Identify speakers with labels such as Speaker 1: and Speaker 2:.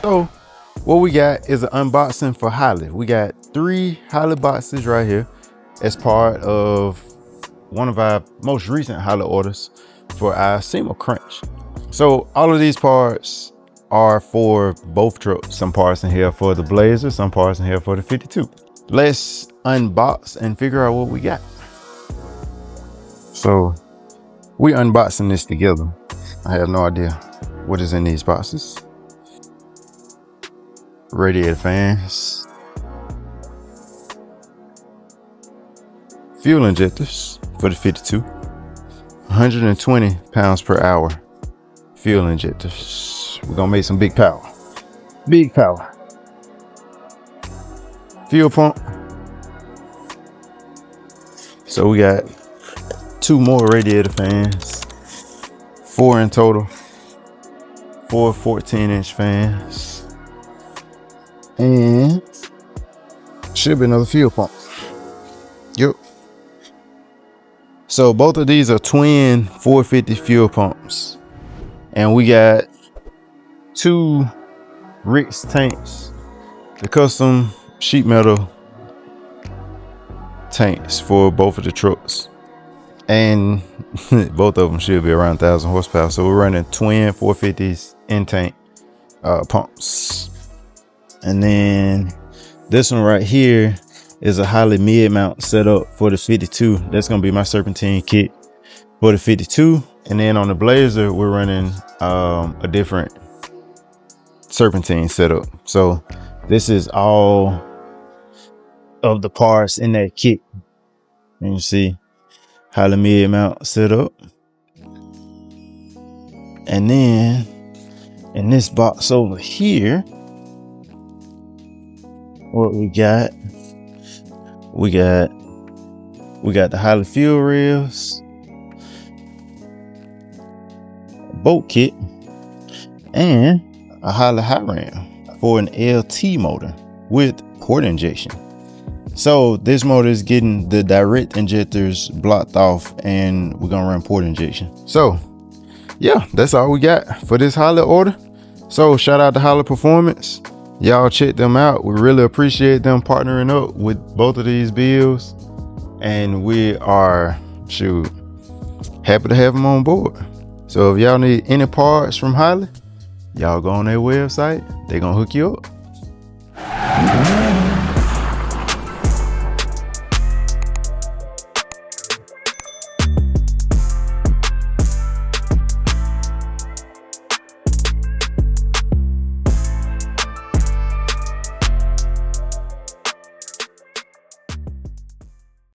Speaker 1: So what we got is an unboxing for Holley. We got 3 Holley boxes right here as part of one of our most recent Holley orders for our SEMA crunch. So all of these parts are for both trucks. Some parts in here for the Blazer, some parts in here for the 52. Let's unbox and figure out what we got. So we unboxing this together. I have no idea what is in these boxes. Radiator fans, fuel injectors for the 52, 120 pounds per hour fuel injectors. We're gonna make some big power. Big power. Fuel pump. So we got 2 more radiator fans, 4 in total, 4 14-inch fans. And should be another fuel pump. Yep. So both of these are twin 450 fuel pumps. And we got 2 Rick's tanks, the custom sheet metal tanks for both of the trucks. And both of them should be around 1,000 horsepower. So we're running twin 450s in tank pumps. And then this one right here is a Holley mid mount setup for the 52. That's gonna be my Serpentine kit for the 52. And then on the Blazer, we're running a different Serpentine setup. So this is all of the parts in that kit. And you see Holley mid mount setup. And then in this box over here, what we got the Holley fuel rails, bolt kit, and a Holley high ram for an LT motor with port injection. So this motor is getting the direct injectors blocked off, and we're gonna run port injection. So yeah, that's all we got for this Holley order. So shout out to Holley Performance. Y'all check them out. We really appreciate them partnering up with both of these builds, and we are happy to have them on board. So if y'all need any parts from Holley, y'all go on their website, they're gonna hook you up.